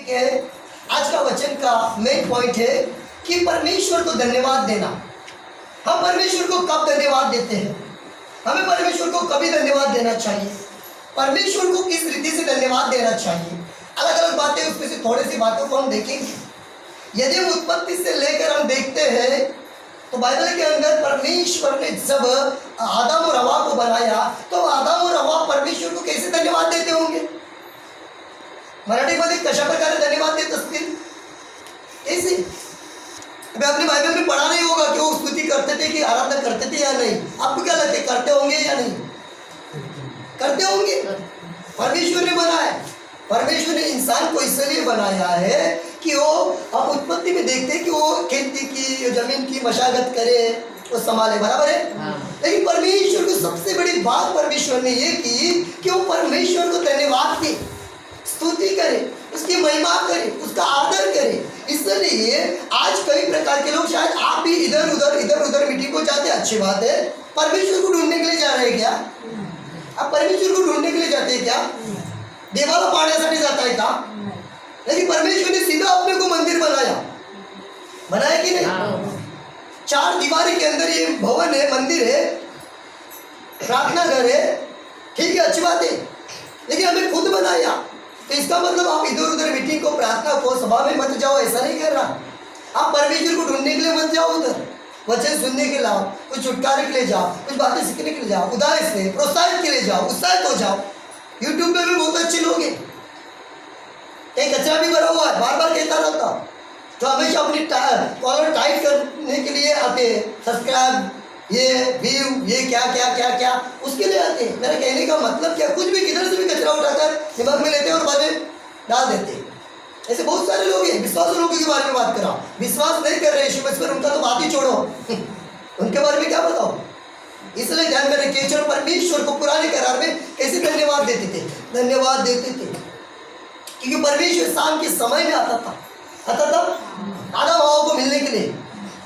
ठीक है। आज का वचन का मेन पॉइंट है कि परमेश्वर को धन्यवाद देना। हम परमेश्वर को कब धन्यवाद देते हैं? हमें परमेश्वर को कभी धन्यवाद देना चाहिए? परमेश्वर को किस रीति से धन्यवाद देना चाहिए? अलग अलग बातें, उसमें से थोड़ी सी बातों को हम देखेंगे। यदि हम उत्पत्ति से लेकर हम देखते हैं तो बाइबल के अंदर परमेश्वर ने जब आदम और हवा को बनाया तो आदम और हवा परमेश्वर को कैसे धन्यवाद देते होंगे? मराठीमध्ये कशा प्रकारे धन्यवाद देत असतील? कैसे? अभी आपने बाइबल में पढ़ा नहीं होगा कि वो स्तुति करते थे कि आराधना करते थे या नहीं। आपको क्या लगता है, करते होंगे या नहीं? करते होंगे। परमेश्वर ने बनाया, परमेश्वर ने इंसान को इसलिए बनाया है कि वो, आप उत्पत्ति में देखते हैं कि वो खेती की, जमीन की मशागत करे, वो संभाले, बराबर है। लेकिन परमेश्वर को सबसे बड़ी बात परमेश्वर ने ये की कि वो परमेश्वर को धन्यवाद दे, स्तुति करे, उसकी महिमा करे, उसका आदर करे। इसलिए आज कई प्रकार के लोग, शायद आप भी इधर उधर मीटिंग को जाते हैं, अच्छी बात है। परमेश्वर को ढूंढने के लिए जा रहे हैं क्या? आप परमेश्वर को ढूंढने के लिए जाते हैं क्या? देवाला पाण्यासाठी जाता है क्या? लेकिन परमेश्वर ने सीधा अपने को मंदिर बनाया कि नहीं? चार दीवारी के अंदर ये भवन है, मंदिर है, प्रार्थना घर है, ठीक है, अच्छी बात है। लेकिन हमें खुद बनाया, तो इसका मतलब आप इधर उधर मीटिंग को, प्रार्थना को, सभा में मत जाओ, ऐसा नहीं कर रहा। आप परमेश्वर को ढूंढने के लिए मत जाओ उधर, वचन सुनने के लिए जाओ, कुछ छुटकारे के लिए जाओ, कुछ बातें सीखने के लिए जाओ, उदार से प्रोत्साहित के लिए जाओ, उत्साहित हो जाओ। यूट्यूब पे भी बहुत अच्छे लोग हैं, एक कचरा भी भरा हुआ है, बार बार कहता रहता, तो हमेशा अपनी कॉलर टाइट करने के लिए आते हैं, सब्सक्राइब, ये व्यू, ये क्या क्या क्या क्या, उसके लिए आते हैं। मेरा कहने का मतलब क्या, कुछ भी किधर से भी कचरा उठाकर दिमाग में लेते हैं और बाद में डाल देते हैं। ऐसे बहुत सारे लोग हैं। विश्वास लोगों के बारे में बात कर रहा हूँ, विश्वास नहीं कर रहे यीशु मसीह पर, उनका तो बात ही छोड़ो उनके बारे में क्या बताओ। इसलिए ध्यान में रखिए, चलो परमेश्वर को पुराने करार में कैसे धन्यवाद देते थे, क्योंकि परमेश्वर शाम के समय में आता था आदम हवा को मिलने के लिए।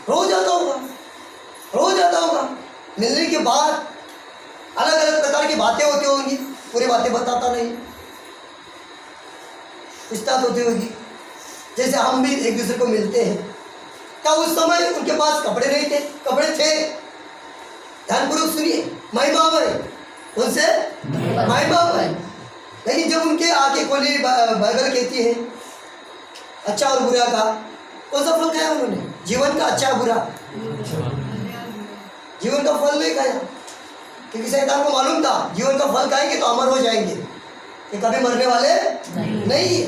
रोज आता होगा, मिलने के बाद अलग अलग प्रकार की बातें होती होंगी, पूरी बातें बताता नहीं, पूछताछ होती होगी। जैसे हम भी एक दूसरे को मिलते हैं, क्या उस समय उनके पास कपड़े नहीं थे? कपड़े थे, ध्यानपूर्वक सुनिए, महिमामय, उनसे महिमामय। लेकिन जब उनके आंखें खोली, बाइबल कहती है अच्छा और बुरा का कौन सा फल खाया उन्होंने? जीवन का अच्छा बुरा, जीवन का फल नहीं खाया, क्योंकि शैतान को मालूम था जीवन का फल खाएंगे तो अमर हो जाएंगे, ये कभी मरने वाले नहीं है।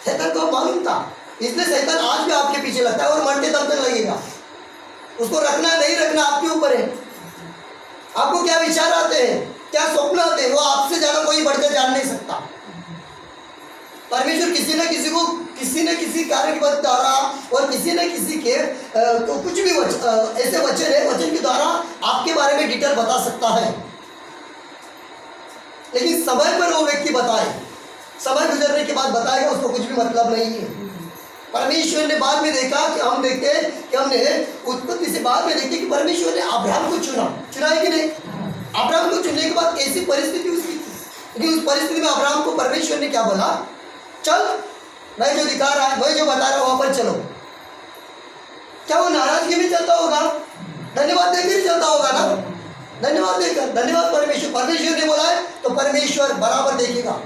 शैतान को मालूम था, इसलिए शैतान आज भी आपके पीछे लगता है और मरते दम तक लगेगा। उसको रखना नहीं रखना आपके ऊपर है। आपको क्या विचार आते हैं, क्या स्वप्न आते हैं, वो आपसे ज़्यादा कोई बढ़कर जान नहीं सकता। परमेश्वर किसी न किसी कार्य द्वारा और किसी न किसी के तो कुछ भी ऐसे वचन है, वचन के द्वारा आपके बारे में डिटेल बता सकता है। लेकिन समय पर वो व्यक्ति बताए, समय गुजरने के बाद बताएगा, उसको कुछ भी मतलब नहीं है। परमेश्वर ने बाद में देखा कि हम देखते हैं कि हमने उत्पत्ति से बाद में देखते कि परमेश्वर ने अब्राहम को चुना है कि नहीं? अब्राहम को चुनने के बाद ऐसी परिस्थिति उसकी थी, लेकिन उस परिस्थिति में अब्राहम को परमेश्वर ने क्या बोला? चल, मैं जो दिखा रहा है, वही जो बता रहा है वहां पर चलो। क्या वो नाराजगी में चलता होगा? धन्यवाद देकर चलता होगा ना, धन्यवाद देकर। धन्यवाद परमेश्वर ने बोला है तो परमेश्वर बराबर देखेगा।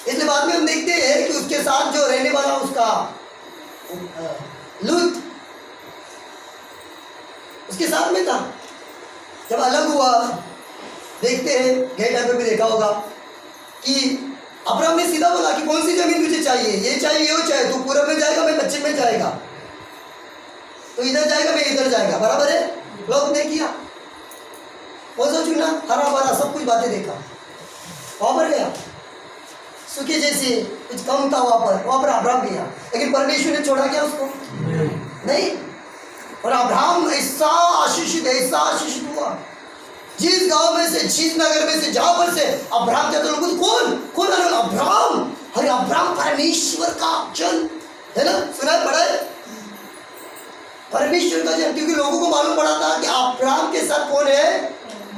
इसलिए बाद में हम देखते हैं कि उसके साथ जो रहने वाला उसका लूत उसके साथ में था। जब अलग हुआ, देखते हैं गए टाइम पे भी देखा होगा कि अब्राहम ने सीधा बोला कि कौन सी जमीन तुझे चाहिए? ये चाहिए, वो चाहिए, तू पूरब में जाएगा, मैं पश्चिम में जाएगा, तो इधर जाएगा, मैं इधर जाएगा, बराबर है। लोग ने किया, कौन सा चुना? हरा भरा सब कुछ बातें देखा, वहां पर गया। सूखे जैसे कुछ कम था वहां पर अब्राहम गया, लेकिन परमेश्वर ने छोड़ा क्या उसको? नहीं। और अब्राहम ऐसा आशीषित हुआ, जिस गांव में से, जिस नगर में से, जहां पर से अब्राहम जाते लोग, कौन अब्राहम? अरे अब्राहम परमेश्वर का जन है ना, सुना पड़ा है, परमेश्वर का जन। क्योंकि लोगों को मालूम पड़ा था कि अब्राहम के साथ कौन है?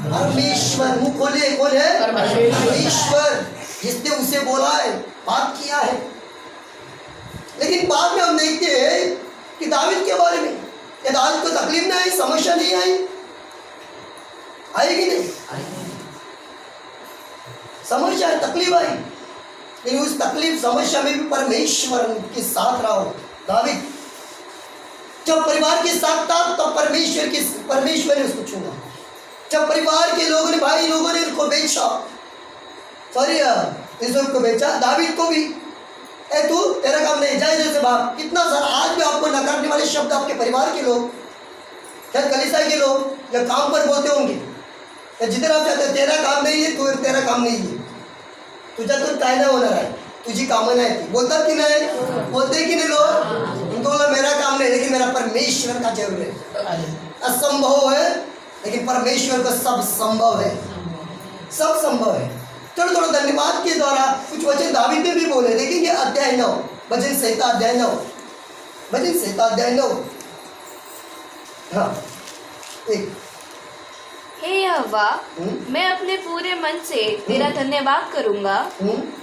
परमेश्वर। मुंह खोले, कौन है? परमेश्वर। जिसने उसे बोला है बात किया है। लेकिन बाद में हम देखते हैं कि दाऊद के बारे में, क्या दाऊद को तकलीफ नहीं आई, समस्या नहीं आई? आएगी नहीं? समस्या है, तकलीफ आई, लेकिन उस तकलीफ समस्या में भी परमेश्वर के साथ रहा। दाऊद जब परिवार के साथ था तो परमेश्वर ने उसको चुना। जब परिवार के लोगों ने, भाई लोगों ने उसको बेचा, यूसुफ को बेचा, दाऊद को भी, ए तू तेरा काम नहीं, जाए जैसे बाप। कितना सारा आज भी आपको नकारने वाले शब्द आपके परिवार के लोग, या कलीसिया के लोग, या काम पर बोलते होंगे, या जिधर आप चाहते हो, तेरा काम नहीं है, तू तेरा काम नहीं है, तुझा तो काय नाही होणार आहे, तुझी कामं नाही ती। बोलतात की नाही? बोलते की नहीं लोग? उनको बोला मेरा काम नहीं, लेकिन मेरा परमेश्वर का जरूर है। असंभव है लेकिन परमेश्वर का सब संभव है, सब संभव है। थोड़ा थोड़ा धन्यवाद के द्वारा कुछ वचन दाऊद ने भी बोले। देखेंगे अध्याय 9, भजन संहिता अध्याय 9, भजन संहिता अध्याय 9। हाँ, एक, हे यहोवा, मैं अपने पूरे मन से तेरा धन्यवाद करूंगा,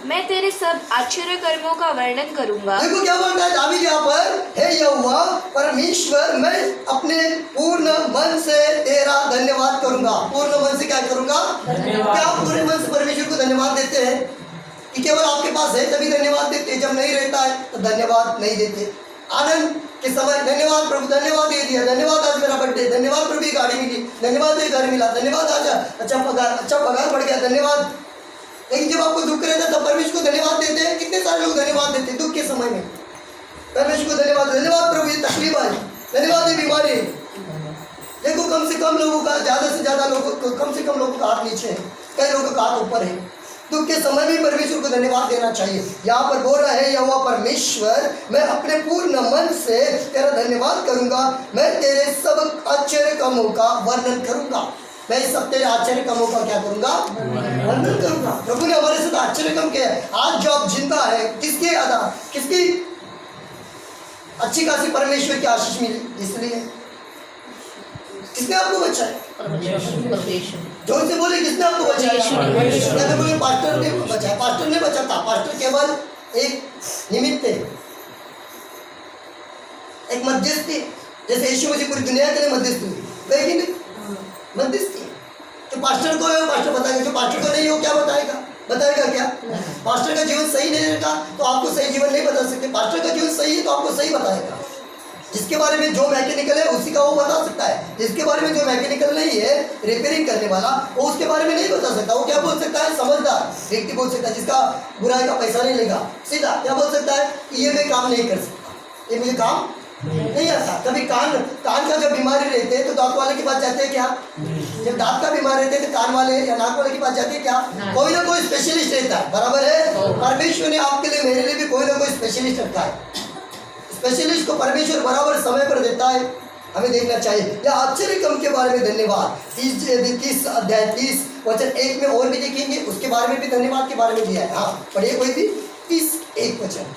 मैं तेरे सब आश्चर्य कर्मों का वर्णन करूंगा। देखो क्या बोलता है दाऊद यहाँ पर, हे यहोवा परमेश्वर, मैं अपने पूर्ण मन से तेरा धन्यवाद करूंगा। पूर्ण मन से क्या करूंगा? क्या पूरे मन से परमेश्वर को धन्यवाद देते हैं? कि केवल आपके पास है तभी धन्यवाद देते हैं, जब नहीं रहता है तो धन्यवाद नहीं देते। आनंद के समय धन्यवाद प्रभु, धन्यवाद दे दिया, धन्यवाद आज मेरा बर्थडे, धन्यवाद प्रभु गाड़ी मिली, धन्यवाद ये घर मिला, धन्यवाद आज अच्छा पगार बढ़ गया, धन्यवाद। लेकिन जब आपको दुख रहता है तब परमेश्वर को धन्यवाद देते हैं। कितने सारे लोग धन्यवाद देते हैं दुख के समय में? परमेश्वर को धन्यवाद, धन्यवाद प्रभु ये तकलीफ आई, धन्यवाद ये बीमारी। देखो कम से कम लोगों का, ज़्यादा से ज़्यादा लोगों को, कम से कम लोगों का हाथ नीचे है, कई लोगों का हाथ ऊपर है। दुख के समय में परमेश्वर को धन्यवाद देना चाहिए। यहाँ पर बोल रहा है यहोवा परमेश्वर, मैं अपने पूर्ण मन से तेरा धन्यवाद करूंगा, मैं तेरे सब आश्चर्य कामों का वर्णन करूंगा। मैं इस सब तेरे आश्चर्य कामों का क्या करूंगा? वर्णन करूंगा। प्रभु ने हमारे साथ आश्चर्य काम किया है। आज जो आप जिंदा है, किसके आधार, किसकी अच्छी खासी परमेश्वर की आशीष मिली, इसलिए किसने आपको बचाया? जोर से बोले, किसने आपको बचाया? बोले पास्टर ने बचाया। पास्टर ने बचाता, पास्टर केवल एक निमित्त है, एक मध्यस्थी, जैसे यीशु मसीह पूरी दुनिया के लिए मध्यस्थ हुई, लेकिन मध्यस्थी तो पास्टर को है, पास्टर बताएगा। जो पास्टर को नहीं हो क्या बताएगा? बताएगा क्या? पास्टर का जीवन सही नहीं रहेगा तो आपको सही जीवन नहीं बता सकते। पास्टर का जीवन सही है तो आपको सही बताएगा। जिसके बारे में जो मैकेनिकल है उसी का वो बता सकता है। जिसके बारे में जो मैकेनिकल नहीं है, रिपेयरिंग करने वाला, वो उसके बारे में नहीं बता सकता। वो क्या बोल सकता है? समझदार व्यक्ति बोल सकता है, जिसका बुराई का पैसा नहीं लेगा, सीधा क्या बोल सकता है कि ये मैं काम नहीं कर सकता, ये मुझे काम नहीं आता। कभी कान का जब बीमारी रहते हैं तो दांत वाले के पास जाते हैं क्या? जब दांत का बीमार रहते हैं तो कान वाले या नाक वाले के पास जाते हैं क्या? कोई ना कोई स्पेशलिस्ट रहता है, बराबर है। परमेश्वर ने आपके लिए, मेरे लिए भी कोई ना कोई स्पेशलिस्ट रखा है। स्पेशलिस्ट को परमेश्वर बराबर समय पर देता है, हमें देखना चाहिए। या आश्चर्य कम के बारे में धन्यवाद 30 अध्याय 30 वचन 1 में और भी देखेंगे, उसके बारे में भी धन्यवाद के बारे में दिया है। हाँ पढ़िए कोई भी 30:1 वचन।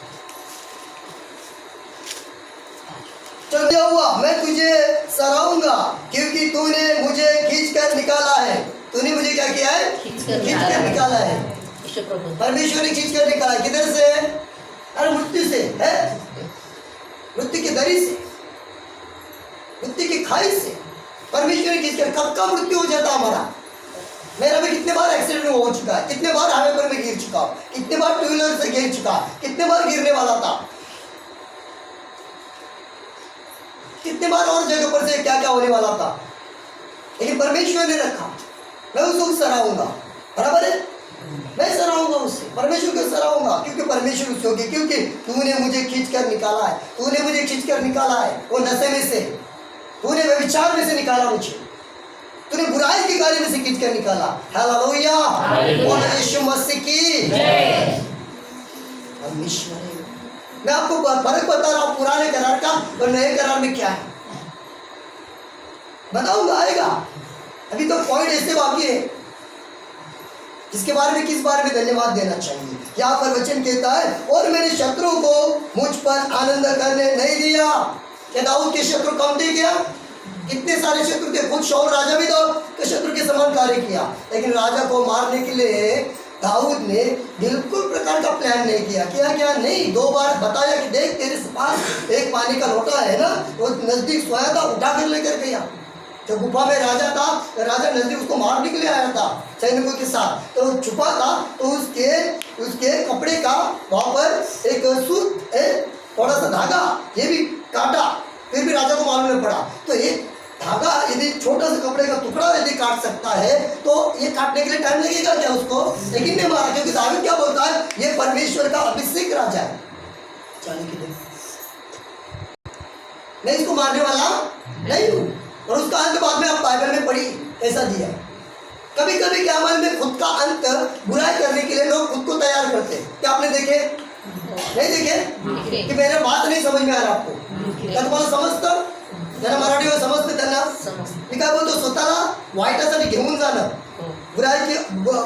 चल क्या हुआ, मैं तुझे सराहूंगा क्योंकि तूने मुझे खींच कर निकाला है। तूने मुझे क्या किया है? खींच कर निकाला है। परमेश्वर ने खींच कर निकाला। किधर से? अरे मृत्यु से है, मृत्यु की दरी से, मृत्यु की खाई से परमेश्वर ने खींच कर। कब का मृत्यु हो जाता हमारा? मेरा भी कितने बार एक्सीडेंट हो चुका है, कितने बार हाईवे पर मैं गिर चुका हूँ, कितने बार टू व्हीलर से गिर चुका, कितने बार गिरने वाला था, कितने बार और जगह पर से क्या क्या होने वाला था, लेकिन परमेश्वर ने रखा। मैं उसको सराहूंगा, बराबर है, मैं सराहूंगा उससे, परमेश्वर को सराहूंगा क्योंकि परमेश्वर उससे होगी। क्योंकि तूने मुझे खींच कर निकाला है, तूने मुझे खींच कर निकाला है वो नशे में से, तूने व्यभिचार में से निकाला मुझे, तूने बुराई के कार्य में से खींच कर निकाला। हालेलुया, बोलो यीशु मसीह की जय। परमेश्वर है। मैं आपको फर्क बता रहा हूँ पुराने करार का और नए करार में क्या है, बताऊंगा, आएगा। अभी तो पॉइंट ऐसे बाकी है जिसके बारे में, किस बारे में धन्यवाद देना चाहिए। यहाँ पर वचन कहता है और मेरे शत्रुओं को मुझ पर आनंद करने नहीं दिया। क्या दाऊद के शत्रु कम थे क्या? कितने सारे शत्रु थे, खुद शाऊल राजा भी दाऊद के शत्रु के समान कार्य किया, लेकिन राजा को मारने के लिए दाऊद ने बिल्कुल प्रकार का प्लान नहीं किया। क्या नहीं, 2 बार बताया कि देख तेरे पास एक पानी का लोटा है ना, वो नजदीक सोया था, उठा कर लेकर गया। जो गुफा में राजा था, राजा नजदीक उसको मारने के लिए आया था सैनिकों के साथ, तो छुपा था, तो उसके कपड़े का वहाँ पर एक सूत थोड़ा सा धागा ये भी काटा, फिर भी राजा को मालूम नहीं पड़ा। तो एक धागा यदि छोटा सा कपड़े का टुकड़ा यदि काट सकता है तो ये काटने के लिए टाइम लगेगा क्या उसको? लेकिन नहीं मारा, क्योंकि दाऊद क्या बोलता है, ये परमेश्वर का अभिषेक राजा है, चलने के लिए मैं इसको मारने वाला नहीं हूँ। और उसका अंत बाद में आप बाइबल में पढ़ी ऐसा दिया। कभी कभी क्या अमल में खुद का अंत बुराई करने के लिए लोग खुद को तैयार करते हैं। क्या आपने देखे? नहीं देखे कि मेरे बात नहीं समझ में आ रहा आपको? क्या तुम्हाला समजतं? जरा मराठीवर समजतं त्यांना? मी काय बोलतो, स्वतःला वाईटासाठी घेऊन जाणं,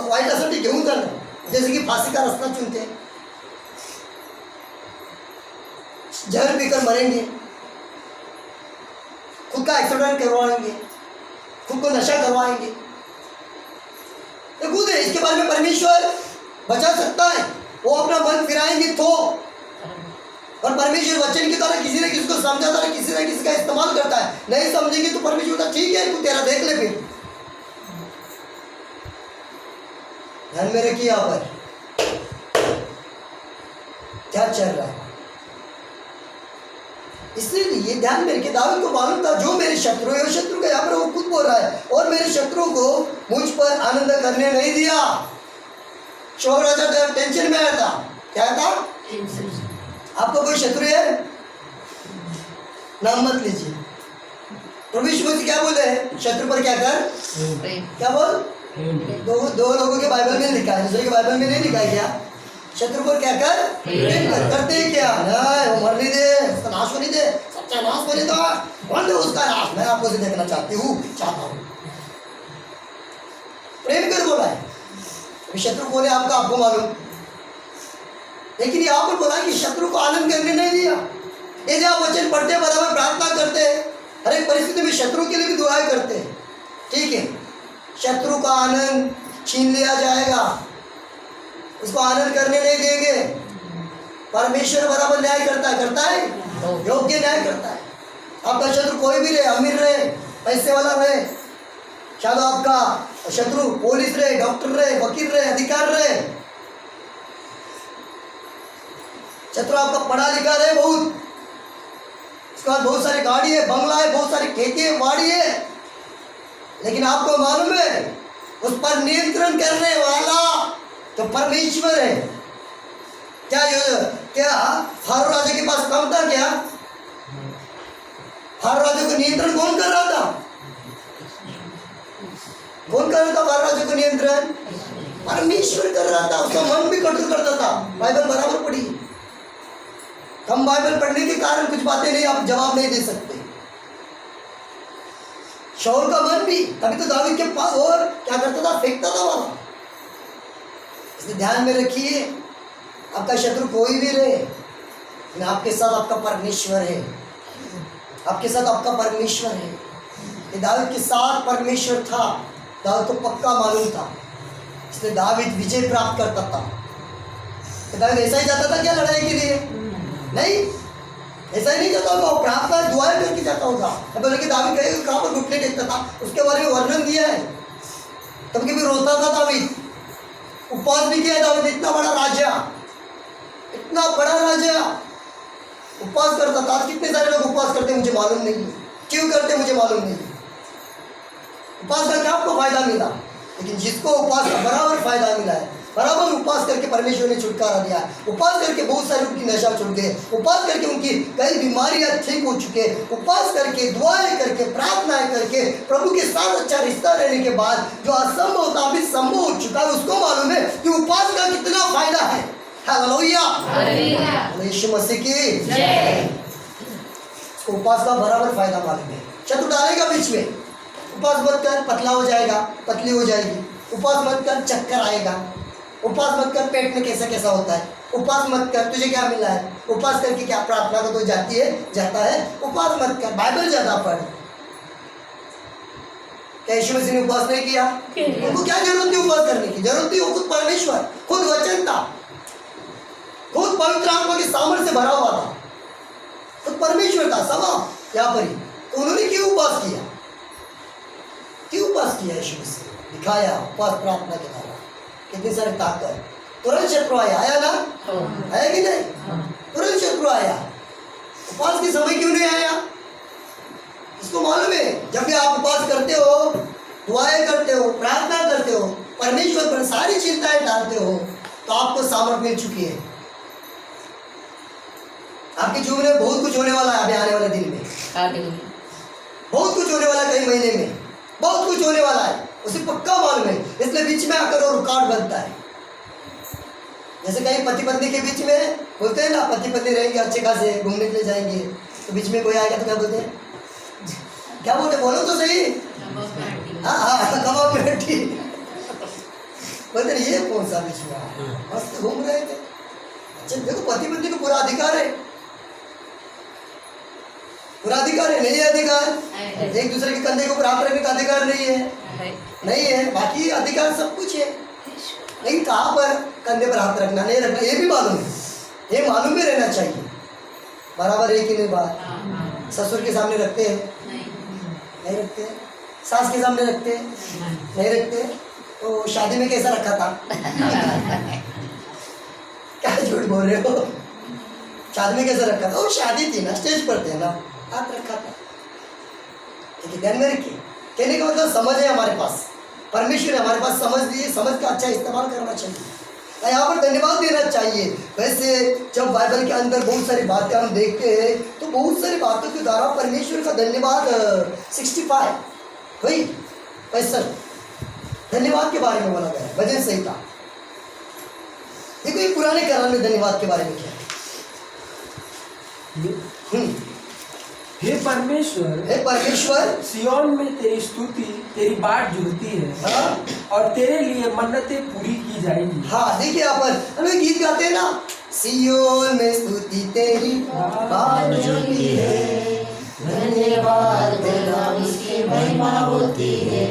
वाईटासाठी घेऊन जाणं, जैसे की फांसी का रास्ता चुनते, जहर पीकर मरेंगे, खुद का एक्सीडेंट करवाएंगे, खुद को नशा करवाएंगे, खुद है। इसके बारे में परमेश्वर बचा सकता है, वो अपना मन फिराएंगे तो। और परमेश्वर वचन की तरह किसी न किसी को समझाता है, किसी न किसी का इस्तेमाल करता है। नहीं समझेंगे तो परमेश्वर का ठीक है, तू तेरा देख ले। फिर ध्यान में रखिए यहाँ पर क्या चल रहा है। इसलिए ध्यान में रखिए, दाऊद को मालूम था जो मेरे शत्रु है, शत्रु का यहाँ पर वो खुद बोल रहा है, और मेरे शत्रु को मुझ पर आनंद करने नहीं दिया। शौर राजा टेंशन में आया था। क्या था? आपको कोई शत्रु है? नाम मत लीजिए। प्रभु यीशु मसीह क्या बोले? शत्रु पर क्या कर? क्या बोल? दो लोगों के बाइबल में लिखा है, दूसरे के बाइबल में नहीं लिखा है। क्या? शत्रु पर क्या कर? करते हैं क्या? नहीं, वो मरने दे, उसका नाश होने दे, सच्चा नाश होने दो, बंद उसका नाश। मैं आपको से देखना चाहता हूँ। प्रेम कर बोला है, शत्रु बोले आपका, आपको मालूम। लेकिन यहाँ पर बोला कि शत्रु को आनंद करने नहीं दिया। यदि आप वचन पढ़ते बराबर प्रार्थना करते हैं, हर एक परिस्थिति में शत्रु के लिए भी दुआएं करते हैं, ठीक है, शत्रु का आनंद छीन लिया जाएगा, उसको आनंद करने नहीं देंगे। परमेश्वर बराबर न्याय करता है, योग्य न्याय करता है। आपका शत्रु कोई भी रहे, अमीर रहे, पैसे वाला रहे, शायद आपका शत्रु पुलिस रहे, डॉक्टर रहे, वकील रहे, अधिकार रहे, शत्रु आपका पढ़ा लिखा रहे बहुत, उसके बाद बहुत सारी गाड़ी है, बंगला है, बहुत सारी खेती है, बाड़ी है, लेकिन आपको मालूम है उस पर नियंत्रण करने वाला तो परमेश्वर है। क्या फारो राजा के पास कम था? क्या फारो राजा को नियंत्रण कौन कर रहा था? कौन कर रहा था फारो राजा को नियंत्रण? परमेश्वर कर रहा था। उसका मन भी कठोर करता था। बाइबल बराबर पढ़ी। कम बाइबल पढ़ने के कारण कुछ बातें नहीं आप जवाब नहीं दे सकते। शाऊल का मन भी कभी तो दाऊद के पास और क्या करता था? फेंकता था वहां। इसलिए ध्यान में रखिए, आपका शत्रु कोई भी रहे, लेकिन आपके साथ आपका परमेश्वर है, आपके साथ आपका परमेश्वर है। ये दाऊद के साथ परमेश्वर था, दाऊद को पक्का मालूम था, इसलिए दाऊद विजय प्राप्त करता था। दाऊद ऐसा ही जाता था क्या लड़ाई के लिए? नहीं, ऐसा ही नहीं जाता होगा, वो प्रार्थना दुआएं करके जाता होगा। बोले कि दाऊद कहाँ पर घुटने टेकता था, उसके बारे में वर्णन दिया है। कभी कभी रोता था दाऊद, उपवास भी किया दाऊद। इतना बड़ा राजा, इतना बड़ा राजा उपवास करता था। आज कितने सारे लोग उपवास करते मुझे मालूम नहीं, क्यों करते मुझे मालूम नहीं। उपवास करके आपको फायदा मिला, लेकिन जिसको उपवास का बराबर फायदा मिला है, बराबर उपवास करके परमेश्वर ने छुटकारा दिया। उपवास करके बहुत सारे उनकी नशा छूट गए, उपवास करके उनकी कई बीमारियां ठीक हो चुके, उपवास करके, दुआएं करके, प्रार्थनाएं करके, प्रभु के साथ अच्छा रिश्ता रहने के बाद जो असंभव था अभी संभव हो चुका है। उसको मालूम है कि उपवास का कितना फायदा है। हालेलुया, यीशु मसीह की जय। उपवास का बराबर फायदा मालूम है। शत्रु डालेगा बीच में, उपवास मत कर, पतला हो जाएगा, पतली हो जाएगी। उपवास मत कर, चक्कर आएगा। उपवास मत कर, पेट में कैसा कैसा होता है। उपवास मत कर, तुझे क्या मिला है। उपवास करके क्या प्रार्थना को तो जाता है। उपवास मत कर, बाइबल ज़्यादा पढ़। क्या यीशु मसीह ने उपवास नहीं किया? उनको क्या जरूरत थी उपवास करने की? जरूरत थी, वो खुद परमेश्वर, खुद वचन था, खुद पवित्र आत्मा के सामर्थ्य से भरा हुआ था, खुद परमेश्वर था समाप्त यहाँ पर ही। तो उन्होंने क्यों उपवास किया? क्यों उपवास किया? यीशु मसीह ने दिखाया उपवास प्रार्थना के द्वारा कितनी सारी ताकत। तुरंत शत्रु आया ना? आया कि नहीं? तुरंत शत्रु आया। उपवास के समय क्यों नहीं आया? इसको मालूम है, जब भी आप उपवास करते हो, दुआएं करते हो, प्रार्थना करते हो, परमेश्वर पर सारी चिंताएं डालते हो, तो आपको सामर्थ मिल चुकी है। आपके जीवन में बहुत कुछ होने वाला है अभी आने वाले दिन में, बहुत कुछ होने वाला है, कई महीने में बहुत कुछ होने वाला है, उसे पक्का मालूम है। इसलिए बीच में आकर वो रुकावट बनता है। जैसे कहीं पति पत्नी के बीच में बोलते हैं ना, पति पत्नी रहेंगे अच्छे खासे, घूमने के लिए जाएंगे, तो बीच में कोई आएगा तो क्या बोलते हैं? क्या बोलते? बोलो तो सही। हाँ, कबाब में हड्डी बोलते ये कौन सा बीच में? मस्त घूम रहे थे। अच्छा देखो, पति पत्नी को पूरा अधिकार है, पूरा अधिकार है, नहीं है अधिकार? एक दूसरे के कंधे के ऊपर हाथ रखने का अधिकार नहीं है, नहीं है। बाकी अधिकार सब कुछ है, लेकिन कहाँ पर कंधे पर हाथ रखना, नहीं रखना, ये भी मालूम है, ये मालूम भी रहना चाहिए। बराबर है कि नहीं बात? ससुर के सामने रखते हैं? नहीं रखते। सास के सामने रखते? नहीं रखते। तो शादी में कैसा रखा था? क्या झूठ बोल रहे हो? शादी में कैसा रखा था? वो शादी थी ना, स्टेज पर थे ना, हाथ रखा था। ठीक है, ध्यान में रखिए। कहने का मतलब समझ है हमारे पास, परमेश्वर ने हमारे पास समझ दी, समझ का अच्छा इस्तेमाल करना चाहिए, यहाँ पर धन्यवाद देना चाहिए। वैसे जब बाइबल के अंदर बहुत सारी बातें हम देखते हैं, तो बहुत सारी बातों के द्वारा परमेश्वर का धन्यवाद 65 वही 65 धन्यवाद के बारे में बोला गया है, भजन संहिता। देखो ये पुराने करार में धन्यवाद के बारे में क्या है? हे परमेश्वर, हे परमेश्वर, सियोन में तेरी स्तुति, तेरी बाट जुड़ती है। हाँ, और तेरे लिए मन्नतें पूरी की जाएंगी। हाँ देखिए, यहाँ पर हम लोग गीत गाते हैं ना, सियोन में स्तुति तेरी बाट जुड़ती है, धन्यवाद तेरा उसकी महिमा होती है।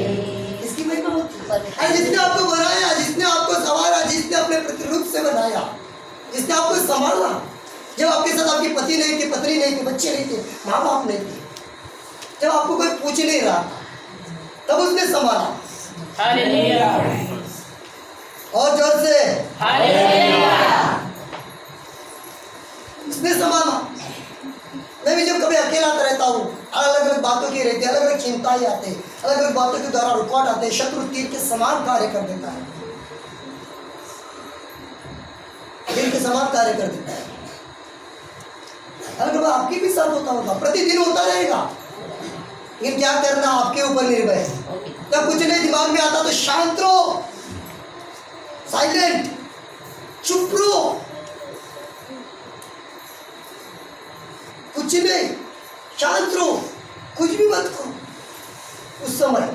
इसकी महिमा होती है। अरे जिसने आपको बनाया, जिसने आपको संवारा, जिसने अपने प्रतिरूप से बनाया, जिसने आपको संभाला, जब आपके साथ आपकी पति नहीं थी, पत्नी नहीं थी, बच्चे नहीं थे, माँ बाप नहीं थे, जब आपको कोई पूछ नहीं रहा था, तब उसने संभाला। हालेलुया, और जोर से हालेलुया। उसने संभाला। मैं भी जब कभी अकेला रहता हूँ, अलग अलग बातों की रहती है, अलग अलग चिंताएं आते हैं, अलग अलग बातों के द्वारा रुकावट आते हैं, शत्रु तीर के समान कार्य कर देता है, तीर के समान कार्य कर देता है। अगर आपके भी साथ होता होगा, प्रतिदिन होता रहेगा, लेकिन क्या करना आपके ऊपर निर्भर है। जब कुछ नहीं दिमाग में आता तो शांत रहो, साइलेंट, चुप रहो, कुछ नहीं, शांत रहो, कुछ भी मत करो उस समय।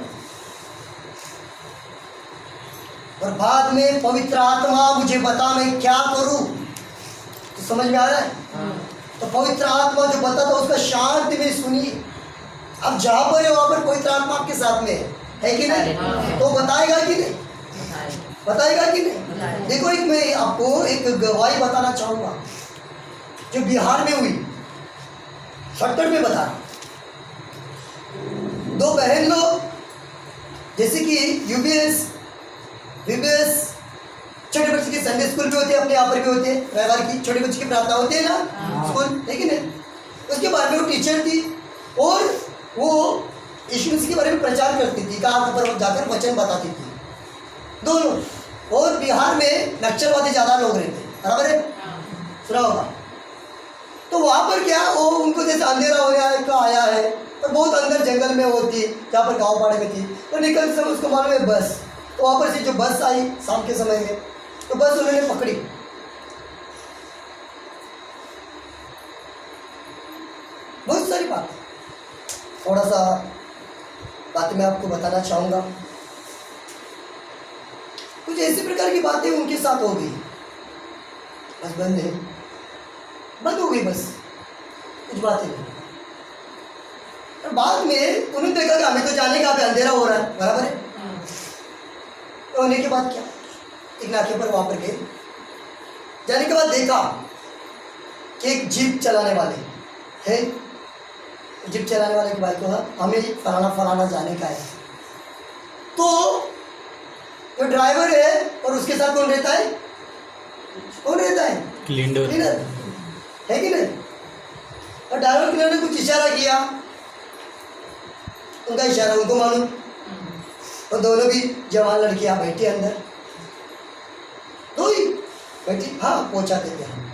और बाद में पवित्र आत्मा मुझे बता मैं क्या करूं, तो समझ में आ रहा है? तो पवित्र आत्मा जो बताता उसका शांति में सुनिए। अब जहाँ पर है वहाँ पर पवित्र आत्मा आपके साथ में है कि नहीं? तो बताएगा कि नहीं? बताएगा कि नहीं? देखो, एक मैं आपको एक गवाही बताना चाहूँगा जो बिहार में हुई, शॉर्टकट में बता रहा। दो बहन लोग, जैसे कि यूबीएस, वीबीएस, छोटे बच्चे की संडे स्कूल भी होते हैं, अपने यहाँ पर भी होते हैं, रविवार की छोटे बच्चे की प्रार्थना होती है ना स्कूल, लेकिन उसके बारे में वो टीचर थी और वो यीशु मसीह के बारे में प्रचार करती थी, कहाँ पर जाकर वचन बताती थी दोनों। और बिहार में नक्सलवादी ज़्यादा लोग रहते, बराबर है, सुना होगा। तो वहाँ पर क्या, वो उनको जैसे अंधेरा हो गया का आया है, और बहुत अंदर जंगल में वो थी, जहाँ पर गाँव पाड़े में थी, तो निकलते समय उसको मालूम है बस, तो वहाँ पर से जो बस आई शाम के समय में, तो बस उन्होंने पकड़ी। बहुत सारी बात, थोड़ा सा बात मैं आपको बताना चाहूँगा। कुछ ऐसी प्रकार की बातें उनके साथ हो गई, बस बंद हो गई, बस कुछ बातें नहीं। और बाद में उन्होंने देखा कि हमें तो जाने का, अभी अंधेरा हो रहा है, बराबर है। तो होने के बाद क्या, एक नाके पर वहाँ पर गए, जाने के बाद देखा कि एक जीप चलाने वाले है, जीप चलाने वाले की बाइक को हमें फलाना फलाना जाने का है। तो जो ड्राइवर है और उसके साथ कौन रहता है, कौन रहता है, क्लीनर है कि नहीं। और ड्राइवर क्लीनर ने कुछ इशारा किया, उनका इशारा उनको मालूम, और दोनों भी जवान लड़कियां बैठी अंदर, दो ही बैठी, हाँ पहुंचा देते हैं,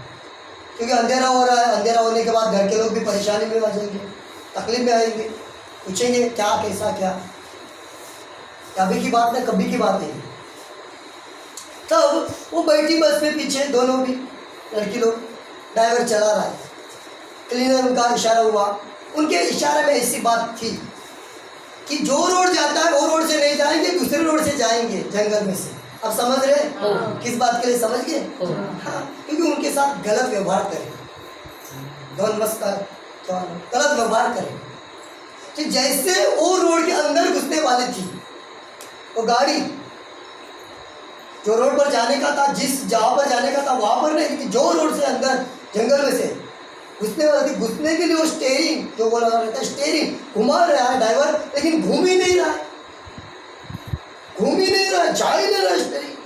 क्योंकि अंधेरा हो रहा है, अंधेरा होने के बाद घर के लोग भी परेशानी में आ जाएंगे, तकलीफ में आएंगे, पूछेंगे क्या कैसा क्या, अभी की बात नहीं कभी की बात नहीं। तब वो बैठी बस में पीछे, दोनों भी लड़की लोग, ड्राइवर चला रहा है, क्लीनर उनका इशारा हुआ, उनके इशारे में ऐसी बात थी कि जो रोड जाता है वो रोड से नहीं जाएंगे, दूसरे रोड से जाएंगे जंगल में से। अब समझ रहे किस बात के लिए, समझ गए, हाँ, क्योंकि उनके साथ गलत व्यवहार करें, गलत व्यवहार करें। कि जैसे वो रोड के अंदर घुसने वाली थी, वो गाड़ी जो रोड पर जाने का था, जिस जहाँ पर जाने का था वहाँ पर नहीं, कि जो रोड से अंदर जंगल में से घुसने वाली थी, घुसने के लिए वो स्टेयरिंग जो बोला रहता है, स्टेयरिंग घुमा रहा है ड्राइवर, लेकिन घूम ही नहीं रहा है, घूम ही नहीं रहा है, जा ही नहीं रहा है, स्टेयरिंग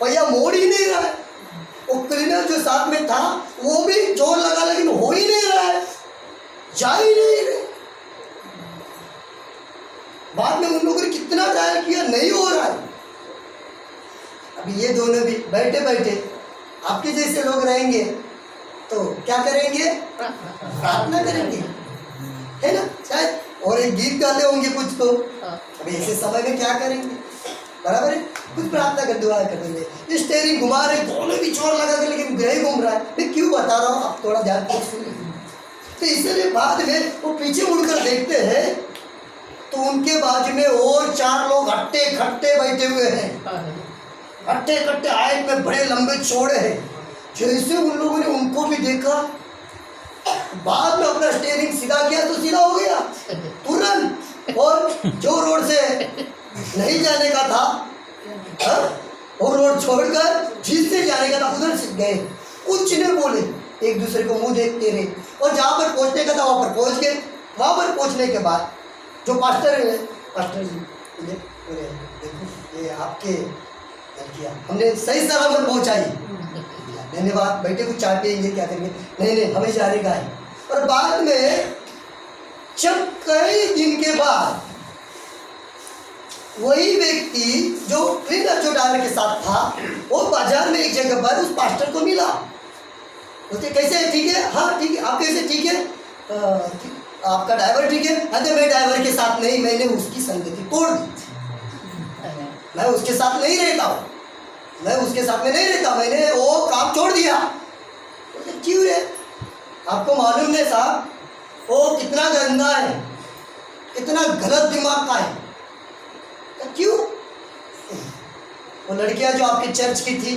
पहिया मोड़ ही नहीं रहा है। वो क्लीनर जो साथ में था वो भी जोर लगा, लेकिन हो ही नहीं रहा है, जा ही नहीं रहा। बाद में उन लोगों ने कितना ट्रायल किया, नहीं हो रहा है। अभी ये दोनों भी बैठे बैठे आपके जैसे लोग रहेंगे तो क्या करेंगे, प्रार्थना करेंगे, है ना, शायद, और एक गीत गाते होंगे कुछ तो। अभी ऐसे समय में क्या करेंगे, बराबर है, कुछ प्रार्थना कर दुआ कर देंगे। ये स्टेयरिंग घुमा रहे, दोनों भी जोर लगा के, लेकिन नहीं घूम रहा है। मैं क्यों बता रहा हूँ, आप थोड़ा ध्यान सुनिए। तो इसलिए बाद में वो पीछे मुड़कर देखते हैं तो उनके बाजू में और 4 लोग हट्टे खट्टे बैठे हुए हैं, हट्टे कट्टे हाइट में बड़े लंबे चौड़े हैं। जैसे उन लोगों ने उनको भी देखा, बाद में अपना स्टीयरिंग सीधा किया तो सीधा हो गया तुरंत, और जो रोड से नहीं जाने का था, वो रोड छोड़कर जिससे जाने का था उधर से गए, कुछ नहीं बोले, एक दूसरे को मुंह देखते रहे, और जहाँ पर पहुँचने का था वहाँ पर पहुँच गए। वहाँ पर पहुँचने के बाद जो पास्टर है, पास्टर जी ये बोले, देखो ये आपके लड़कियाँ हमने सही सलामत पहुँचाई, धन्यवाद, बैठे कुछ चाय पियेंगे, क्या करेंगे, नहीं नहीं हमें जाने का है। और बाद में जब कई दिन के बाद वही व्यक्ति जो क्लीनर जो ड्राइवर के साथ था, वो बाजार में एक जगह पर उस पास्टर को मिला। बोलते कैसे है, ठीक है, हाँ ठीक है, आप कैसे, ठीक है, आपका ड्राइवर ठीक है, अरे मैं ड्राइवर के साथ नहीं, मैंने उसकी संगति तोड़ दी, मैं उसके साथ नहीं रहता हूँ, मैं उसके साथ में नहीं रहता, मैंने वो काम छोड़ दिया। तो क्यों रे, आपको मालूम नहीं साहब वो कितना गंदा है, कितना गलत दिमाग का है। तो क्यों, वो लड़कियां जो आपके चर्च की थी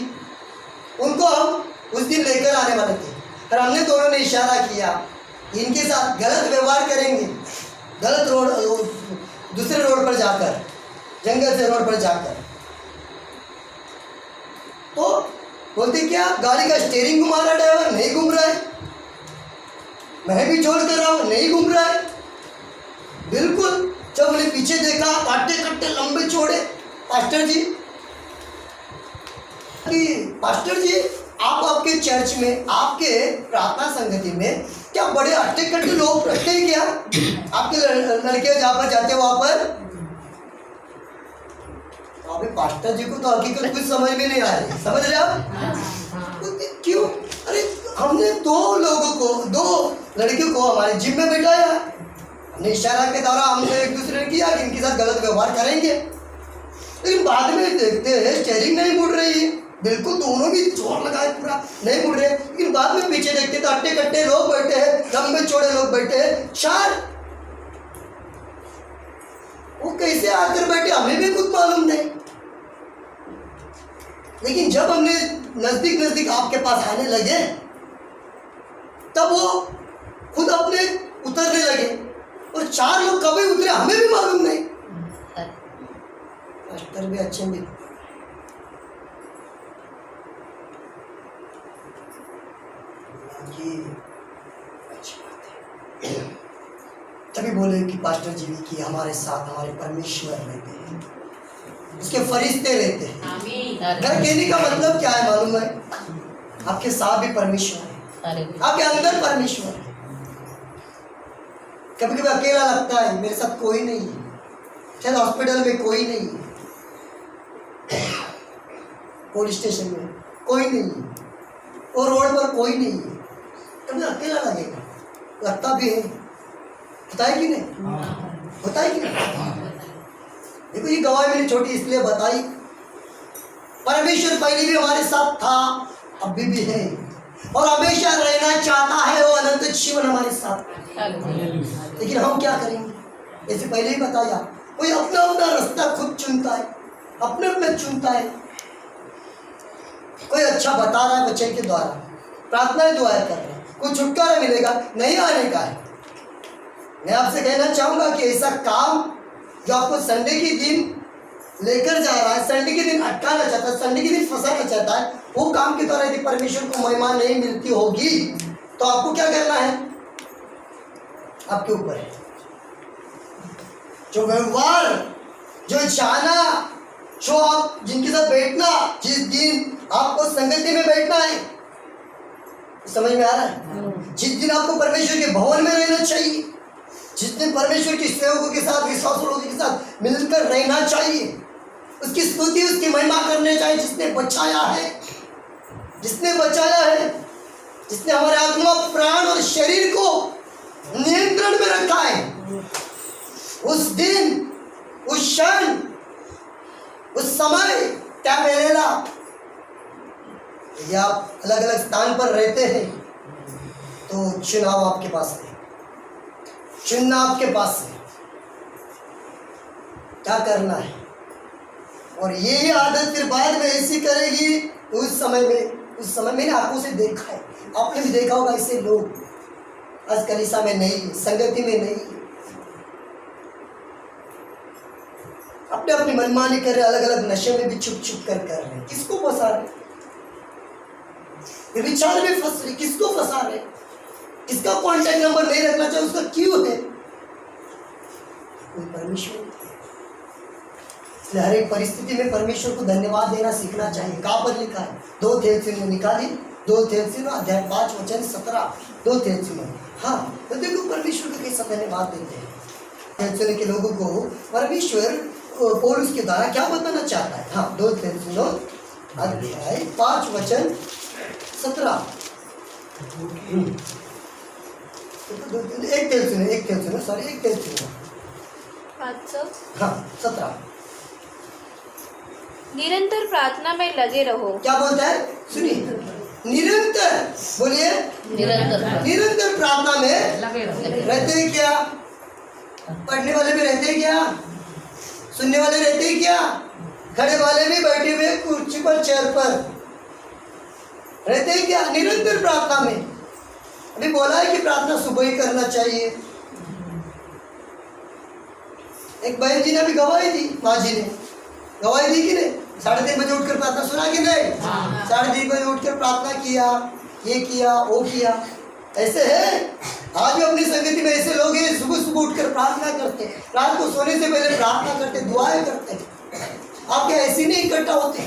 उनको हम उस दिन लेकर आने वाले थे, और हमने दोनों ने इशारा किया इनके साथ गलत व्यवहार करेंगे, गलत रोड, दूसरे रोड पर जाकर, जंगल से रोड पर जाकर। तो बोलते क्या, गाड़ी का स्टीयरिंग घुमा रहा है ड्राइवर, नहीं घूम रहा है, मैं भी जोर कर रहा हूँ, नहीं घूम रहा है, बिल्कुल। जब उन्हें पीछे देखा, काटे कट्टे लंबे चौड़े पास्टर जी, कि पास्टर जी आप आपके चर्च में, आपके प्रार्थना संगति में क्या बड़े अट्टे कट्टे लोग रखते हैं क्या, आपके लड़के जहाँ पर जाते हैं वहाँ पर। अभी पास्टर जी को तो हकीकत कुछ समझ में नहीं आ रही, समझ रहे आप क्यों, अरे हमने 2 लोगों को, 2 लड़कियों को हमारे जिम में बैठाया, हमने इशारा के द्वारा हमने एक दूसरे ने किया कि इनके साथ गलत व्यवहार करेंगे, लेकिन बाद में देखते हैं स्टीयरिंग नहीं मुड़ रही है, बिल्कुल दोनों भी जोर लगाए पूरा नहीं मुड़ रहे, लेकिन बाद में पीछे देखते तो अट्टे कट्टे लोग बैठे हैं, लंबे चौड़े लोग बैठे हैं, 4। वो कैसे आकर बैठे हमें भी कुछ मालूम नहीं, लेकिन जब हमने नजदीक नजदीक आपके पास आने लगे तब वो खुद अपने उतरने लगे, और 4 लोग कभी उतरे हमें भी मालूम नहीं। मास्टर भी अच्छे भी ये अच्छी बात है। तभी बोले कि पास्टर जी भी कि हमारे साथ हमारे परमेश्वर रहते हैं, उसके फरिश्ते रहते हैं। मेरा कहने का मतलब क्या है मालूम है? आपके साथ भी परमेश्वर है, आपके अंदर परमेश्वर है। कभी कभी अकेला लगता है, मेरे साथ कोई नहीं है, शायद हॉस्पिटल में कोई नहीं है, पुलिस स्टेशन में कोई नहीं है, और रोड पर कोई नहीं है, कभी अकेला लगेगा, लगता भी है, होता है कि नहीं? होता है कि नहीं? देखो ये गवाही मैंने छोटी इसलिए बताई, परमेश्वर पहले भी हमारे साथ था, अभी भी है, और हमेशा रहना चाहता है। वो अनंत जीवन हमारे साथ। लेकिन हम क्या करेंगे? जैसे पहले ही बताया, कोई अपना अपना रास्ता खुद चुनता है, अपने अपने चुनता है। कोई अच्छा बता रहा है वचन के द्वारा, प्रार्थनाएं दुआएं कर रहा है, कोई छुटकारा मिलेगा, नहीं आने का है। मैं आपसे कहना चाहूंगा कि ऐसा काम जो आपको संडे के दिन लेकर जा रहा है, संडे के दिन अटकाना चाहता है, संडे के दिन फंसाना चाहता है, वो काम के द्वारा यदि परमेश्वर को महिमा नहीं मिलती होगी तो आपको क्या करना है? आपके ऊपर है। जो व्यवहार, जो जाना, जो आप जिनके साथ बैठना, जिस दिन आपको संगति में बैठना है, समझ में आ रहा है? जिस दिन आपको परमेश्वर के भवन में रहना चाहिए, जिस दिन परमेश्वर के सेवकों के साथ, विश्वासुओं के साथ मिलकर रहना चाहिए, उसकी स्तुति, उसकी महिमा करने चाहिए। जिसने बचाया है, जिसने बचाया है, जिसने हमारे आत्मा, प्राण और शरीर को नियंत्रण में रखा है, उस दिन, उस क्षण, उस समय क्या मिलेगा? यदि आप अलग अलग स्थान पर रहते हैं तो चुनाव आपके पास है, चुनना आपके पास है, क्या करना है। और ये आदत फिर बाद में ऐसी करेगी, उस समय मैंने आंखों से देखा है, आपने भी देखा होगा, ऐसे लोग आज कलीसिया में नहीं, संगति में नहीं, अपने अपनी मनमानी कर रहे, अलग अलग नशे में भी छुप छुप कर रहे हैं। किसको फंसा रहे? विचार में फंस रहे, किसको फंसा रहे? किसका कॉन्टैक्ट नंबर नहीं रखना चाहिए, उसका क्यों है? परमेश्वर। हर एक परिस्थिति में परमेश्वर को धन्यवाद देना सीखना चाहिए। कहाँ पर लिखा है? 2 थिस्सलुनीके निकाली, 2 थिस्सलुनीके अध्याय 5 वचन 17, 2 थिस्सलुनीके। हाँ, तो देखो परमेश्वर को कैसा धन्यवाद देते हैं। थिस्सलुनीके के लोगों को परमेश्वर पौलुस के द्वारा क्या बताना चाहता है? हाँ, 2 थिस्सलुनीके अध्याय 5 वचन 17। एक थिस्सलुनीके हाँ 17। निरंतर प्रार्थना में लगे रहो। क्या बोलता है? सुनिए, निरंतर, बोलिए निरंतर प्रार्थना में रहते हैं क्या? पढ़ने वाले भी रहते हैं क्या? सुनने वाले रहते हैं क्या? खड़े वाले भी बैठे हुए कुर्सी पर, चेयर पर रहते हैं क्या? निरंतर प्रार्थना में। अभी बोला है कि प्रार्थना सुबह ही करना चाहिए। एक बहन जी ने भी गवाही दी, माँ जी ने गवाही दी कि नहीं? 3:30 बजे उठकर प्रार्थना सुना कि नहीं? 3:30 बजे उठकर प्रार्थना किया, ये किया, वो किया। ऐसे है आज भी अपनी संगति में ऐसे लोग हैं, सुबह सुबह उठकर प्रार्थना करते, रात को सोने से पहले प्रार्थना करते, दुआएं करते। आप क्या ऐसे नहीं इकट्ठा होते?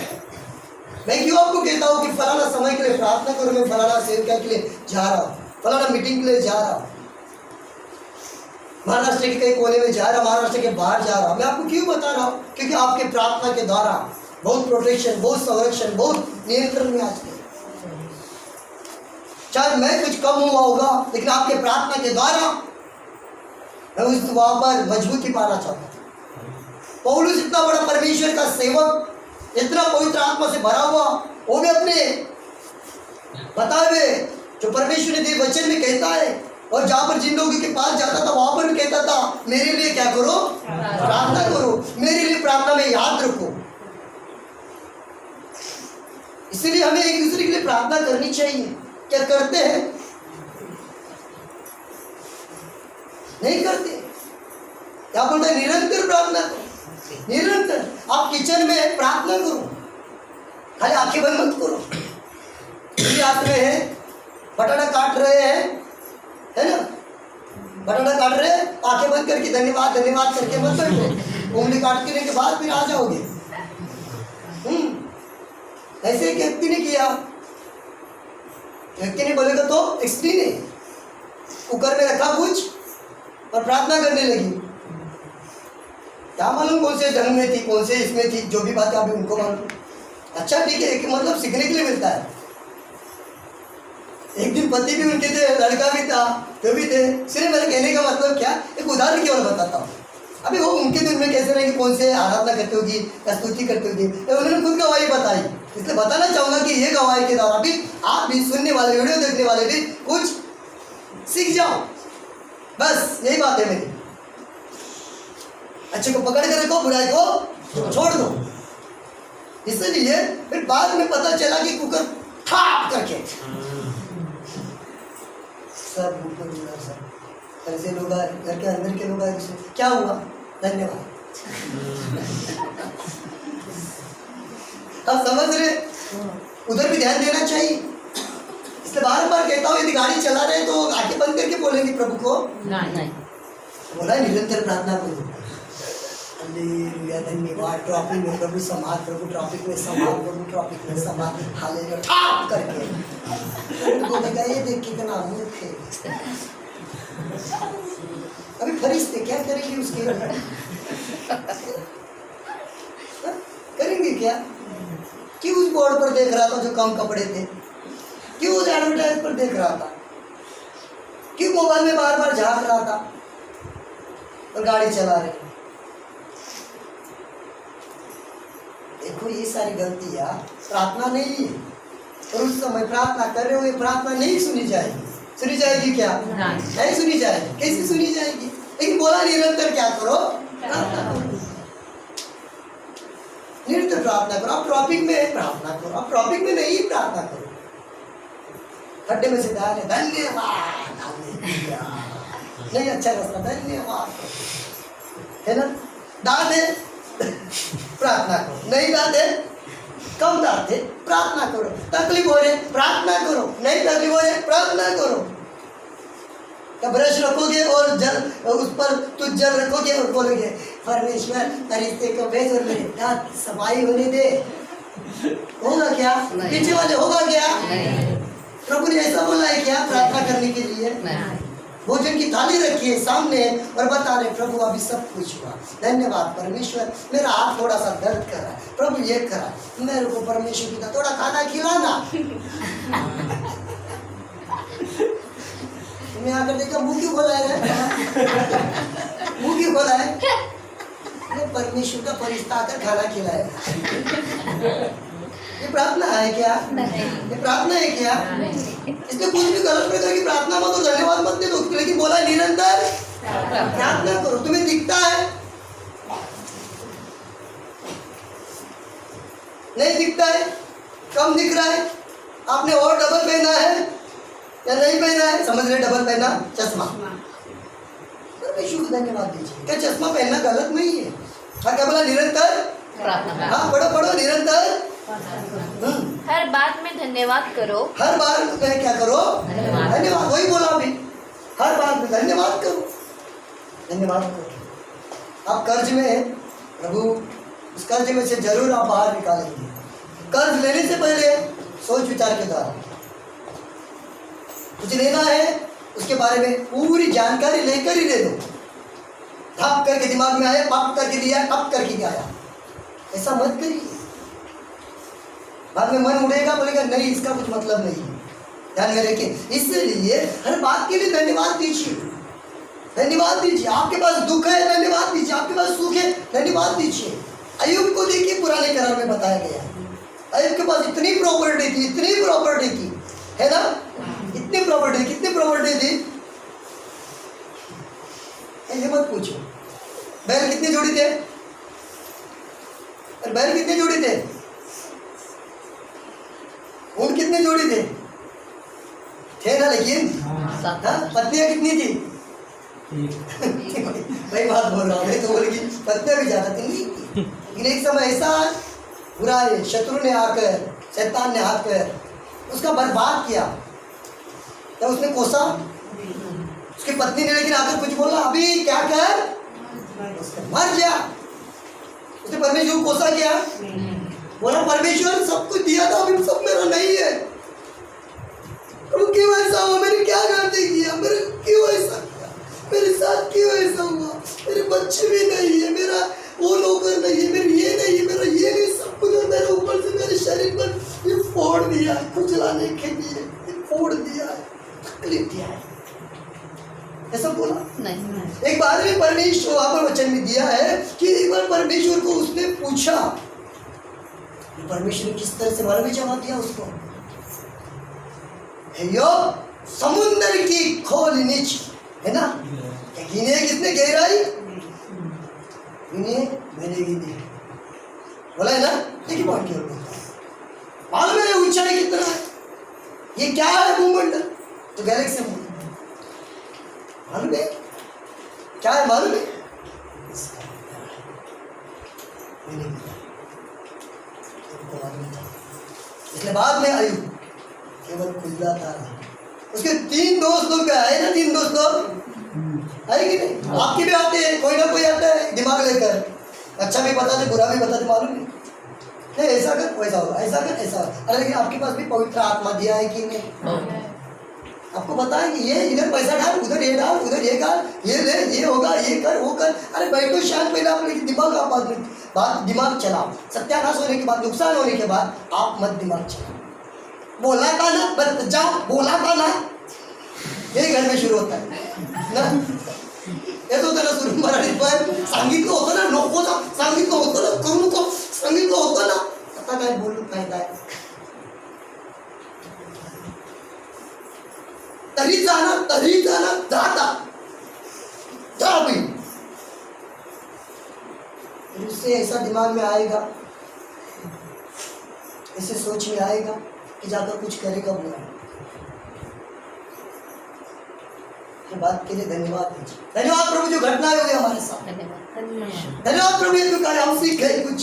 मैं क्यों आपको कहता हूँ कि फलाना समय के लिए प्रार्थना करो, मैं फलाना सेवका के लिए जा रहा हूँ, फलाना मीटिंग के लिए जा रहा हूँ, महाराष्ट्र के कई कोने में जा रहा हूँ, महाराष्ट्र के बाहर जा रहा हूँ। मैं आपको क्यों बता रहा हूँ? क्योंकि आपके प्रार्थना के द्वारा बहुत प्रोटेक्शन, बहुत संरक्षण, बहुत नियंत्रण में आज शायद मैं कुछ कम हुआ होगा, लेकिन आपके प्रार्थना के द्वारा मैं उस वहां पर मजबूती पाना चाहता हूँ। पौलुस इतना बड़ा परमेश्वर का सेवक, इतना पवित्र आत्मा से भरा हुआ, वो भी अपने बताए हुए जो परमेश्वर ने वचन में कहता है, और जहाँ पर जिन लोगों के पास जाता था वहां पर भी कहता था मेरे लिए क्या करो? प्रार्थना करो, मेरे लिए प्रार्थना में याद रखो। इसलिए हमें एक दूसरे के लिए प्रार्थना करनी चाहिए। क्या करते हैं? नहीं करते। क्या बोलता है? निरंतर प्रार्थना करो, निरंतर। आप किचन में प्रार्थना करो, खाली आंखें बंद मत करो। हाथ में है, बटाटा काट रहे हैं, है ना, बटाटा काट रहे हैं, आंखें बंद करके धन्यवाद धन्यवाद करके मत बैठो। उंगली काटने के बाद फिर आ जाओगे। ऐसे एक व्यक्ति ने किया, व्यक्ति ने बोलेगा तो एक स्त्री ने कुकर में रखा कुछ और प्रार्थना करने लगी। क्या मालूम कौन से ढंग में थी, कौन से इसमें थी, जो भी बात अभी उनको मालूम। अच्छा ठीक है, कि मतलब सीखने के लिए मिलता है। एक दिन पति भी उनके थे, लड़का भी था, जो भी थे। सिर्फ मेरे कहने का मतलब क्या, एक उदाहरण केवल बताता हूँ। अभी वो उनके दिल में कैसे रहेंगे, कौन से आराधना करते होगी, स्तुति करते होगी, उन्होंने खुद गवाही बताई। इसलिए बताना चाहूँगा कि ये गवाही के द्वारा भी आप भी, सुनने वाले, वीडियो देखने वाले भी कुछ सीख जाओ। बस यही बात है मेरी। अच्छे को पकड़ कर रखो, बुराई को छोड़ दो। इसलिए फिर बाद में पता चला कि कुकर ठाप करके सब ऊपर उड़ा, सब ऐसे लोग आए, घर के अंदर के लोग आए, क्या हुआ, धन्यवाद। आप समझ रहे, उधर भी ध्यान देना चाहिए। इसलिए बार बार कहता हूँ, यदि गाड़ी चला रहे तो आंखें बंद करके बोलेंगे प्रभु को, नहीं बोला निरंतर प्रार्थना करो। हालेलुया, धन्यवाद। ट्रैफिक में प्रभु संभाल, प्रभु ट्रैफिक में संभाल, प्रभु ट्रैफिक में संभाल, हालेलुया ठाप करके बोलेगा ये देख के कितना मूर्ख है। अभी फरिश्ते क्या करेंगे उसके करेंगे क्या? क्यों उस बोर्ड पर देख रहा था जो कम कपड़े थे, क्यों उस एडवर्टाइज पर देख रहा था, क्यों मोबाइल में बार बार झांक रहा था और गाड़ी चला रहे। देखो ये सारी गलतियां प्रार्थना नहीं है। और उस समय प्रार्थना कर रहे हो, ये प्रार्थना नहीं सुनी जाएगी। सुनी जाएगी क्या? नहीं सुनी जाएगी। कैसे सुनी जाएगी? लेकिन बोला निरंतर क्या करो, प्रार्थना करो, निरंतर प्रार्थना करो। आप ट्रैफिक में प्रार्थना करो, आप ट्रैफिक में नहीं प्रार्थना करो। खड्डे में से डाले धन्यवाद, नहीं अच्छा रास्ता, धन्यवाद, है ना। दाद है प्रार्थना करो, नहीं दाद है, कम दाद है, प्रार्थना करो। तकलीफ हो रहे, प्रार्थना करो, नहीं तकलीफ हो रहे, प्रार्थना करो। तो ब्रश रखोगे और जल उस पर तुझ जल रखोगे और बोलोगे परमेश्वर फरिश्ते को भेज और मेरे दांत सफाई होने दे। होगा क्या? पीछे वाले होगा क्या? प्रभु ने ऐसा बोला है क्या प्रार्थना करने के लिए? भोजन की थाली रखी है सामने और बता रहे प्रभु अभी सब कुछ हुआ, धन्यवाद परमेश्वर, मेरा हाथ थोड़ा सा दर्द कर रहा है, प्रभु ये करा, मेरे को परमेश्वर की थोड़ा खाना खिलाना। तुम्हें आकर देखा मुंह क्यों खोला है? मुंह क्यों खोला है? परमेश्वर का फरिश्ता आकर खाना खिलाए। ये प्रार्थना है क्या? ये प्रार्थना है क्या? इसमें कुछ भी गलत प्रकार की प्रार्थना मत, धन्यवाद मत दे दो, लेकिन बोला निरंतर प्रार्थना करो। तुम्हें दिखता है, नहीं दिखता है, कम दिख रहा है, आपने और डबल पहना है या नहीं पहना है, समझ रहे? डबल पहना चश्मा, परमेश्वर को धन्यवाद दीजिए। क्या चश्मा पहनना गलत नहीं है? हाँ, क्या बोला? निरंतर, हाँ पढ़ो पढ़ो, निरंतर हर बात में धन्यवाद करो। हर बार में क्या करो? धन्यवाद। वही बोला अभी, हर बात में धन्यवाद करो, धन्यवाद करो। आप कर्ज में हैं, प्रभु उस कर्ज में से जरूर आप बाहर निकालेंगे। कर्ज लेने से पहले सोच विचार के द्वारा कुछ लेना है, उसके बारे में पूरी जानकारी लेकर ही ले दो। धप करके दिमाग में आया, पप करके लिया, टप करके आया, ऐसा मत करिए। बाद में मन उड़ेगा, बोलेगा नहीं इसका कुछ मतलब नहीं है। ध्यान में रखिए, इसलिए हर बात के लिए धन्यवाद दीजिए, धन्यवाद दीजिए। आपके पास दुख है, धन्यवाद दीजिए। आपके पास सुख है, धन्यवाद दीजिए। अय्यूब को देखिए, पुराने करार में बताया गया है, अय्यूब के पास इतनी प्रॉपर्टी थी, इतनी प्रॉपर्टी थी, है ना, इतनी प्रॉपर्टी, कितनी प्रॉपर्टी थी ये मत पूछो। बैल कितने जोड़ी थे? बैल कितने जोड़ी थे? ऊंट कितने जोड़ी थे? थे ना, लेकिन पत्नियां कितनी थी? वही बात बोल रहा हूँ, नहीं तो बोलेगी पत्नियां भी ज्यादा थी। लेकिन एक समय ऐसा बुरा है, शत्रु ने आकर, शैतान ने आकर उसका बर्बाद किया। तो उसने कोसा, उसकी पत्नी ने लेकिन आकर कुछ बोला, अभी क्या कर, मर जा। उसने परमेश्वर को कोसा किया, बोला परमेश्वर सब कुछ दिया था, अभी सब मेरा नहीं है। क्यों ऐसा हुआ, मैंने क्या गलती किया, मेरे क्यों ऐसा किया, मेरे साथ क्यों ऐसा हुआ, मेरे बच्चे भी नहीं है, मेरा वो नौकर नहीं है, मेरे ये नहीं है, मेरा ये नहीं, सब कुछ मेरे ऊपर से मेरे शरीर पर ये फोड़ दिया है, कुछ लाने के लिए ये फोड़ दिया है, तकलीफ दिया है। ऐसा बोला नहीं। एक बार में परमेश्वर वहां पर वचन में दिया है कि एक बार परमेश्वर को उसने पूछा, परमेश्वर ने किस तरह से मालूम जवाब दिया उसको, यो समुद्र की खोल नीच है ना, गिने किसने गहराई, गिने मैंने गिनी, बोला है ना। देखिए पॉइंट की ओर बोलता है, मालूम है ऊंचाई कितना है, ये क्या है भूमंडल, तो गैलेक्सी मालूम है क्या है, मालूम है मैंने गिना, तुमको मालूम था। इसलिए बाद में आयु केवल खुदा था, उसके 3 दोस्त लोग आए ना, 3 दोस्त लोग आए कि नहीं, आपके भी आते हैं, कोई ना कोई आता है दिमाग लेकर, अच्छा भी बताते बुरा भी बताते, मालूम नहीं ऐसा कर वैसा होगा, ऐसा कर ऐसा होगा। अरे लेकिन आपके पास भी पवित्र आत्मा दिया है कि नहीं, आपको बताएं कि ये इधर पैसा डाल, उधर ये डाल, उधर ये डाल, ये ले, ये होगा, ये कर, वो कर। अरे बैठो शांत, पहले आप दिमाग आप बात दिमाग चलाओ, सत्यानाश होने के बाद, नुकसान होने के बाद आप मत दिमाग चलाओ। बोला था ना बच जाओ, बोला था ना, यही घर में शुरू होता है ना। येत होतं ना सुरू मराठीत, पण सांगितलं होतं ना नको ना, सांगितलं होतं ना करू नको, सांगितलं होतं ना, आता काय बोलू काय काय, तरी जाना जाता जा भी। उससे ऐसा दिमाग में आएगा, ऐसे सोच में आएगा कि जाकर कुछ करेगा बुरा। ये बात के लिए धन्यवाद दीजिए, धन्यवाद प्रभु जो घटनाएं हुई हमारे साथ, धन्यवाद प्रभु ये तो कार्य हम सीख गए कुछ।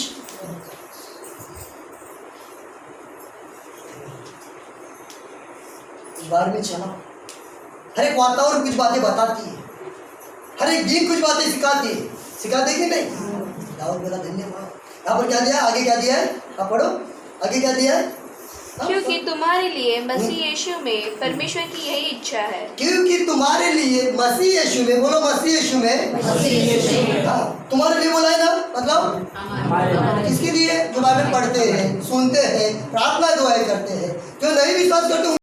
इस बार में चला, हर एक वातावरण कुछ बातें बताती है, हर एक दिन कुछ बातें सिखाती है, सिखाते कि नहीं। दाऊद बोला धन्यवाद, यहाँ पर क्या दिया, आगे क्या दिया है, आप पढ़ो आगे क्या दिया है, क्योंकि तुम्हारे लिए मसीह यीशु में परमेश्वर की यही इच्छा है, क्योंकि तुम्हारे लिए मसीह यीशु में, बोलो मसीह यीशु में, हाँ तुम्हारे लिए बोला है ना, मतलब किसके लिए, जो बाइबल पढ़ते हैं, सुनते हैं, प्रार्थना दुआएं करते हैं, जो नहीं विश्वास करते